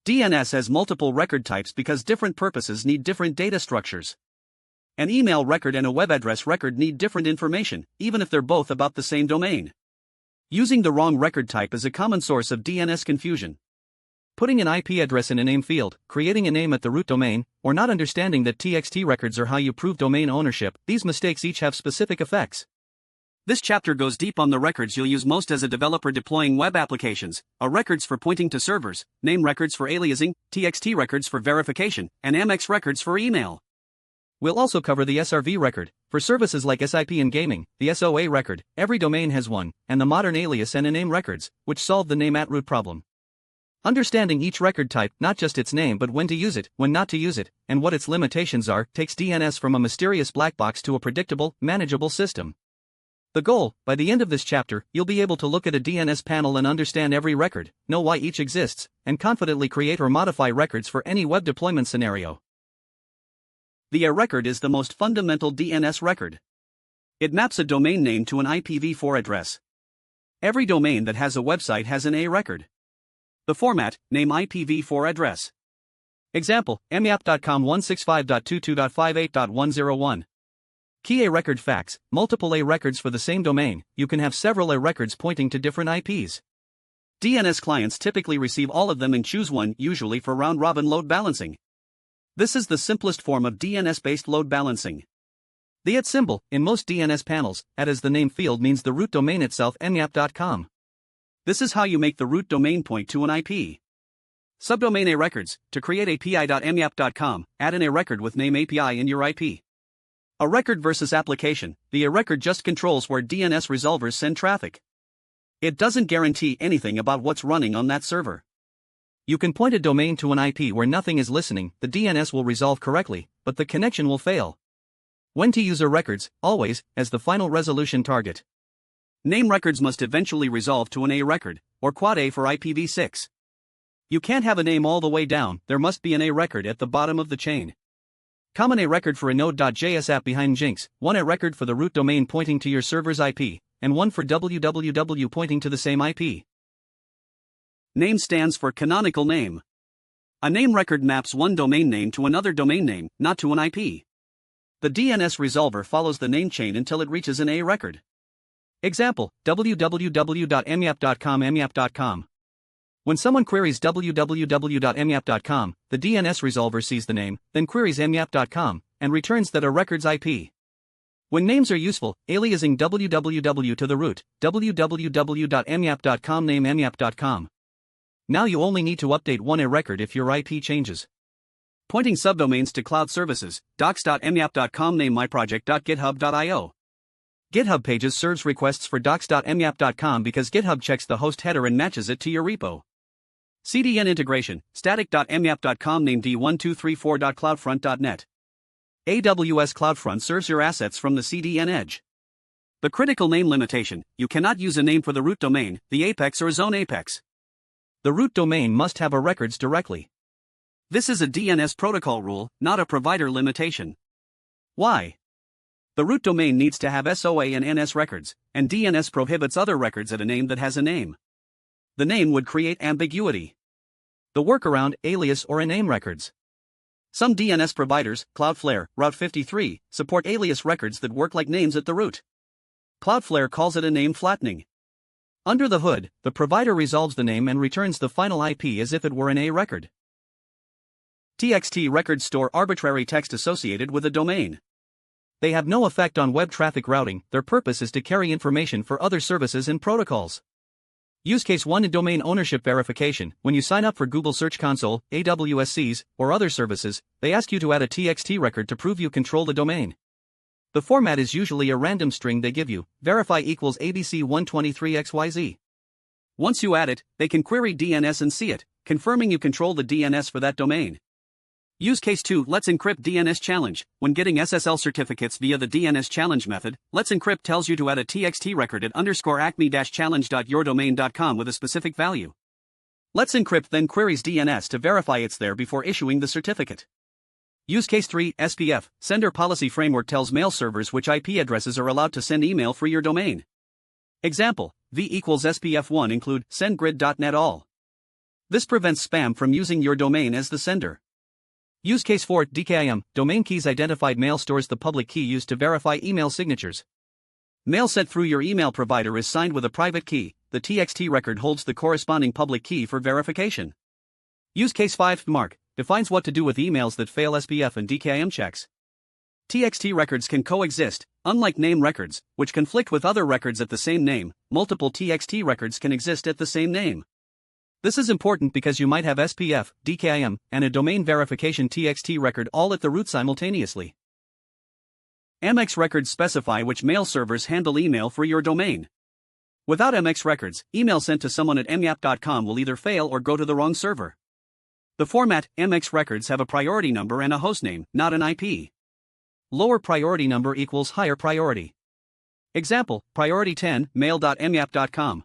DNS has multiple record types because different purposes need different data structures. An email record and a web address record need different information, even if they're both about the same domain. Using the wrong record type is a common source of DNS confusion. Putting an IP address in a name field, creating a name at the root domain, or not understanding that TXT records are how you prove domain ownership, these mistakes each have specific effects. This chapter goes deep on the records you'll use most as a developer deploying web applications, records for pointing to servers, name records for aliasing, TXT records for verification, and AMEX records for email. We'll also cover the SRV record, for services like SIP and gaming, the SOA record, every domain has one, and the modern alias and a name records, which solve the name at root problem. Understanding each record type, not just its name but when to use it, when not to use it, and what its limitations are, takes DNS from a mysterious black box to a predictable, manageable system. The goal, by the end of this chapter, you'll be able to look at a DNS panel and understand every record, know why each exists, and confidently create or modify records for any web deployment scenario. The A record is the most fundamental DNS record. It maps a domain name to an IPv4 address. Every domain that has a website has an A record. The format, name IPv4 address. Example, myap.com 165.22.58.101. Key A record facts, multiple A records for the same domain, you can have several A records pointing to different IPs. DNS clients typically receive all of them and choose one, usually for round-robin load balancing. This is the simplest form of DNS-based load balancing. The @ symbol, in most DNS panels, @ as the name field means the root domain itself, myap.com. This is how you make the root domain point to an IP. Subdomain A records, to create api.myap.com, add an A record with name API in your IP. A record versus application, the A record just controls where DNS resolvers send traffic. It doesn't guarantee anything about what's running on that server. You can point a domain to an IP where nothing is listening, the DNS will resolve correctly, but the connection will fail. When to use A records, always, as the final resolution target. Name records must eventually resolve to an A record, or quad A for IPv6. You can't have a name all the way down, there must be an A record at the bottom of the chain. Common A record for a Node.js app behind Jinx, one A record for the root domain pointing to your server's IP, and one for www pointing to the same IP. Name stands for canonical name. A name record maps one domain name to another domain name, not to an IP. The DNS resolver follows the name chain until it reaches an A record. Example, www.myap.com myap.com. When someone queries www.myap.com, the DNS resolver sees the name, then queries myap.com, and returns that A record's IP. When names are useful, aliasing www to the root, www.myap.com name myap.com. Now you only need to update one A record if your IP changes. Pointing subdomains to cloud services, docs.myap.com name myproject.github.io. GitHub Pages serves requests for docs.myap.com because GitHub checks the host header and matches it to your repo. CDN integration, static.myap.com name d1234.cloudfront.net. AWS CloudFront serves your assets from the CDN edge. The critical name limitation, you cannot use a name for the root domain, the apex or zone apex. The root domain must have A records directly. This is a DNS protocol rule, not a provider limitation. Why? The root domain needs to have SOA and NS records, and DNS prohibits other records at a name that has a name. The name would create ambiguity. The workaround, alias or a name records. Some DNS providers, Cloudflare, Route 53, support alias records that work like names at the root. Cloudflare calls it a name flattening. Under the hood, the provider resolves the name and returns the final IP as if it were an A record. TXT records store arbitrary text associated with a domain. They have no effect on web traffic routing, their purpose is to carry information for other services and protocols. Use case 1 in domain ownership verification. When you sign up for Google Search Console, AWS's, or other services, they ask you to add a TXT record to prove you control the domain. The format is usually a random string they give you, verify equals ABC123XYZ. Once you add it, they can query DNS and see it, confirming you control the DNS for that domain. Use case 2, Let's Encrypt DNS challenge. When getting SSL certificates via the DNS challenge method, Let's Encrypt tells you to add a TXT record at _acme-challenge.yourdomain.com with a specific value. Let's Encrypt then queries DNS to verify it's there before issuing the certificate. Use case 3, SPF, Sender Policy Framework tells mail servers which IP addresses are allowed to send email for your domain. Example, v equals SPF1 include sendgrid.net all. This prevents spam from using your domain as the sender. Use case 4, DKIM, domain keys identified mail stores the public key used to verify email signatures. Mail sent through your email provider is signed with a private key. The TXT record holds the corresponding public key for verification. Use case 5, mark, defines what to do with emails that fail SPF and DKIM checks. TXT records can coexist, unlike name records, which conflict with other records at the same name. Multiple TXT records can exist at the same name. This is important because you might have SPF, DKIM, and a domain verification TXT record all at the root simultaneously. MX records specify which mail servers handle email for your domain. Without MX records, email sent to someone at myapp.com will either fail or go to the wrong server. The format, MX records have a priority number and a hostname, not an IP. Lower priority number equals higher priority. Example, priority 10, mail.myapp.com.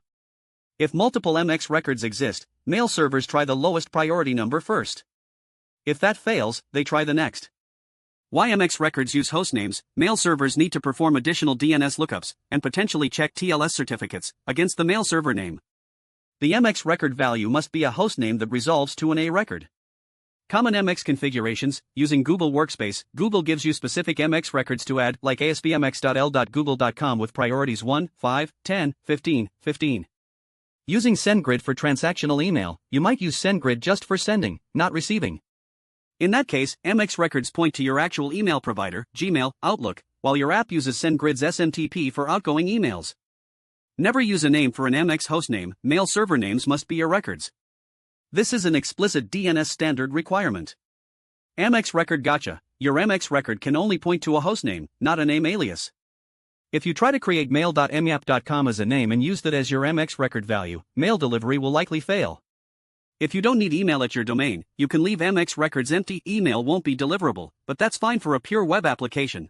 If multiple MX records exist, mail servers try the lowest priority number first. If that fails, they try the next. Why MX records use hostnames? Mail servers need to perform additional DNS lookups and potentially check TLS certificates against the mail server name. The MX record value must be a hostname that resolves to an A record. Common MX configurations, using Google Workspace, Google gives you specific MX records to add, like aspmx.l.google.com with priorities 1, 5, 10, 15, 15. Using SendGrid for transactional email, you might use SendGrid just for sending, not receiving. In that case, MX records point to your actual email provider, Gmail, Outlook, while your app uses SendGrid's SMTP for outgoing emails. Never use a name for an MX hostname. Mail server names must be your records. This is an explicit DNS standard requirement. MX record gotcha. Your MX record can only point to a hostname, not a name alias. If you try to create mail.myapp.com as a name and use that as your MX record value, mail delivery will likely fail. If you don't need email at your domain, you can leave MX records empty. Email won't be deliverable, but that's fine for a pure web application.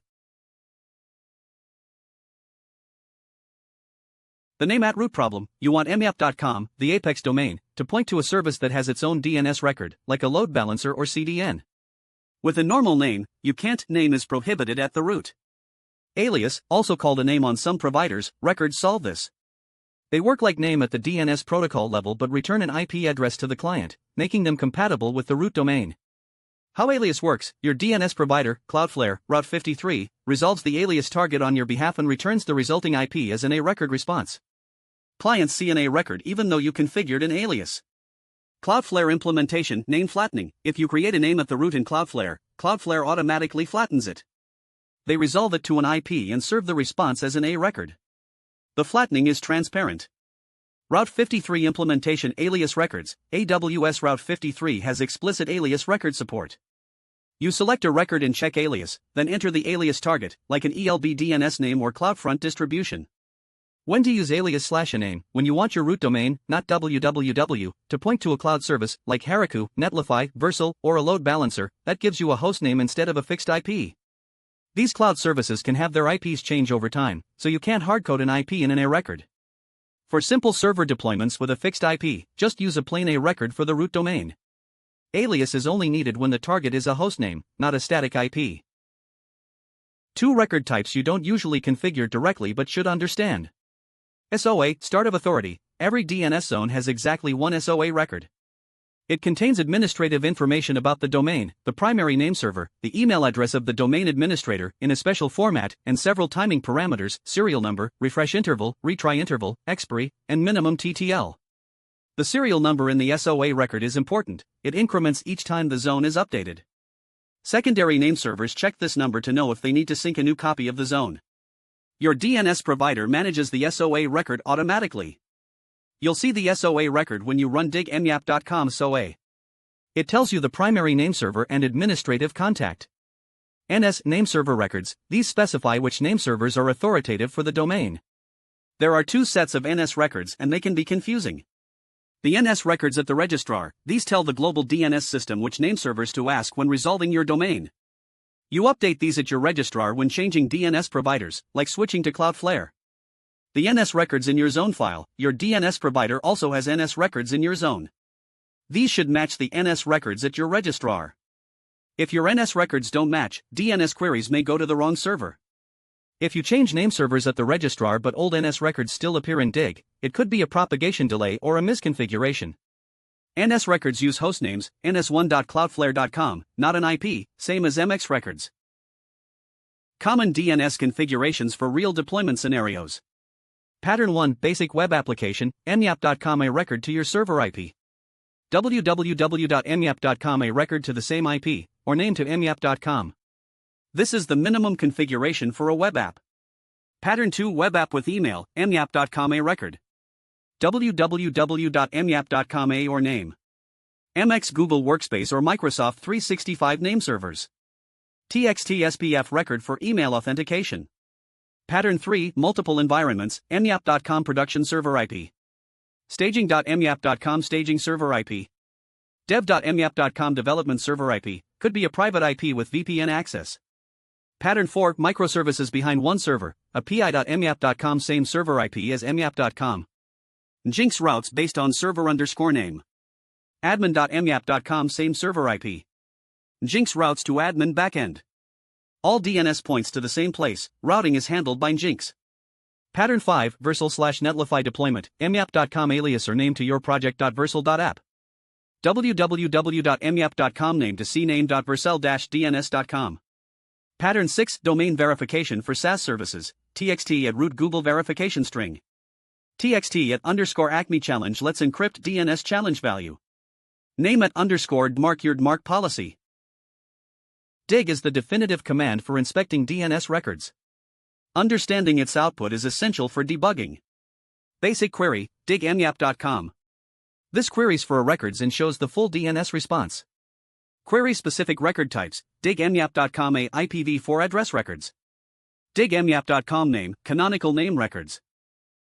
The name at root problem, you want myapp.com, the apex domain, to point to a service that has its own DNS record, like a load balancer or CDN. With a normal name, you can't. Name is prohibited at the root. Alias, also called a name on some providers, records solve this. They work like name at the DNS protocol level but return an IP address to the client, making them compatible with the root domain. How alias works: your DNS provider, Cloudflare, Route 53, resolves the alias target on your behalf and returns the resulting IP as an A record response. Clients see an A record even though you configured an alias. Cloudflare implementation, name flattening. If you create a name at the root in Cloudflare, Cloudflare automatically flattens it. They resolve it to an IP and serve the response as an A record. The flattening is transparent. Route 53 implementation, alias records. AWS Route 53 has explicit alias record support. You select a record and check alias, then enter the alias target, like an ELB DNS name or CloudFront distribution. When to use alias/a name: when you want your root domain, not www, to point to a cloud service, like Heroku, Netlify, Versal, or a load balancer, that gives you a hostname instead of a fixed IP. These cloud services can have their IPs change over time, so you can't hardcode an IP in an A record. For simple server deployments with a fixed IP, just use a plain A record for the root domain. Alias is only needed when the target is a hostname, not a static IP. 2 record types you don't usually configure directly but should understand. SOA, Start of Authority. Every DNS zone has exactly one SOA record. It contains administrative information about the domain, the primary name server, the email address of the domain administrator, in a special format, and several timing parameters: serial number, refresh interval, retry interval, expiry, and minimum TTL. The serial number in the SOA record is important. It increments each time the zone is updated. Secondary name servers check this number to know if they need to sync a new copy of the zone. Your DNS provider manages the SOA record automatically. You'll see the SOA record when you run digmyapp.com SOA. It tells you the primary name server and administrative contact. NS name server records. These specify which name servers are authoritative for the domain. There are 2 sets of NS records and they can be confusing. The NS records at the registrar. These tell the global DNS system which name servers to ask when resolving your domain. You update these at your registrar when changing DNS providers, like switching to Cloudflare. The NS records in your zone file. Your DNS provider also has NS records in your zone. These should match the NS records at your registrar. If your NS records don't match, DNS queries may go to the wrong server. If you change name servers at the registrar but old NS records still appear in DIG, it could be a propagation delay or a misconfiguration. NS records use hostnames, ns1.cloudflare.com, not an IP, same as MX records. Common DNS configurations for real deployment scenarios. Pattern 1 Basic Web Application, myapp.com a record to your server IP. www.myapp.com a record to the same IP, or name to myapp.com. This is the minimum configuration for a web app. Pattern 2 Web App with Email, myapp.com a record. www.myapp.com a or name. MX Google Workspace or Microsoft 365 name servers. TXT SPF record for email authentication. Pattern 3 Multiple environments, myapp.com production server IP. Staging.myapp.com staging server IP. Dev.myapp.com development server IP, could be a private IP with VPN access. Pattern 4 Microservices behind one server, a pi.myapp.com same server IP as myapp.com. Jinx routes based on server_name. Admin.myapp.com same server IP. Jinx routes to admin backend. All DNS points to the same place, routing is handled by Jinx. Pattern 5 Versal/Netlify deployment, myapp.com alias or name to your project.versal.app. www.myapp.com name to CNAME.versal-dns.com. Pattern 6 Domain verification for SaaS services, TXT at root Google verification string. TXT at _acme challenge let's encrypt DNS challenge value. Name at _mark your mark policy. Dig is the definitive command for inspecting DNS records. Understanding its output is essential for debugging. Basic query, dig myapp.com. This queries for a records and shows the full DNS response. Query specific record types, dig myapp.com a IPv4 address records. Dig myapp.com name, canonical name records.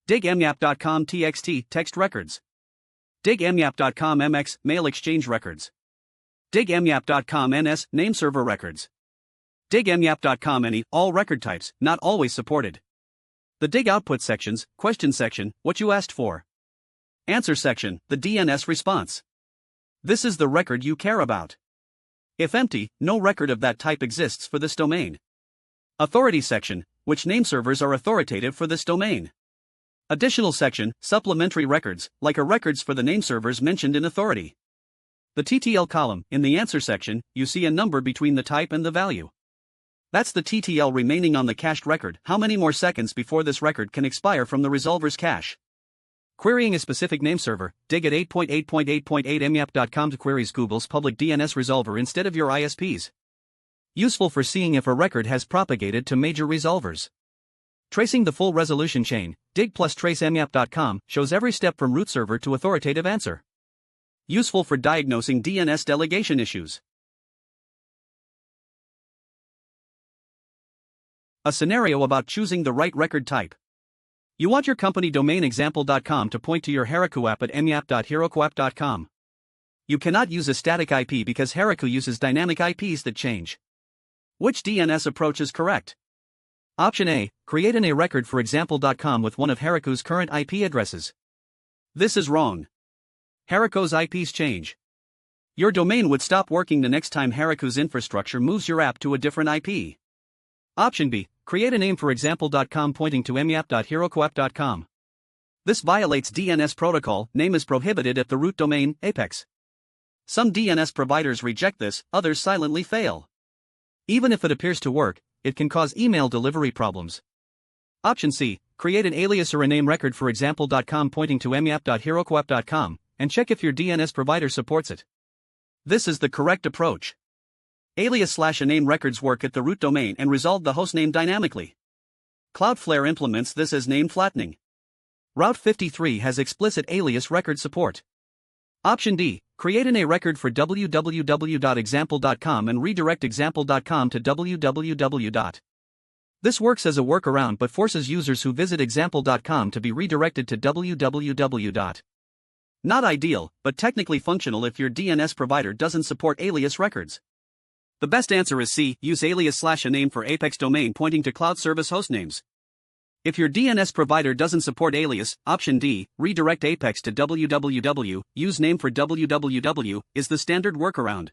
Dig myapp.com TXT text records. Dig myapp.com MX mail exchange records. Dig myapp.com NS name server records. Dig myapp.com any all record types, not always supported. The dig output sections, question section, what you asked for. Answer section, the DNS response. This is the record you care about. If empty, no record of that type exists for this domain. Authority section, which name servers are authoritative for this domain. Additional section, supplementary records, like records for the name servers mentioned in authority. The TTL column, in the answer section, you see a number between the type and the value. That's the TTL remaining on the cached record, how many more seconds before this record can expire from the resolver's cache. Querying a specific name server, dig at 8.8.8.8 myapp.com to queries Google's public DNS resolver instead of your ISP's. Useful for seeing if a record has propagated to major resolvers. Tracing the full resolution chain, dig plus trace myapp.com shows every step from root server to authoritative answer. Useful for diagnosing DNS delegation issues. A scenario about choosing the right record type. You want your company domain example.com to point to your Heroku app at myapp.herokuapp.com. You cannot use a static IP because Heroku uses dynamic IPs that change. Which DNS approach is correct? Option A, create an A record for example.com with one of Heroku's current IP addresses. This is wrong. Heroku's IPs change. Your domain would stop working the next time Heroku's infrastructure moves your app to a different IP. Option B, create a name for example.com pointing to myapp.herokuapp.com. This violates DNS protocol, name is prohibited at the root domain, apex. Some DNS providers reject this, others silently fail. Even if it appears to work, it can cause email delivery problems. Option C, create an alias or a name record for example.com pointing to myapp.herokuapp.com, and check if your DNS provider supports it. This is the correct approach. Alias/a name records work at the root domain and resolve the hostname dynamically. Cloudflare implements this as name flattening. Route 53 has explicit alias record support. Option D, create an A record for www.example.com and redirect example.com to www. This works as a workaround but forces users who visit example.com to be redirected to www. Not ideal, but technically functional if your DNS provider doesn't support alias records. The best answer is C, use alias/a name for apex domain pointing to cloud service hostnames. If your DNS provider doesn't support alias, option D, redirect apex to www, use name for www, is the standard workaround.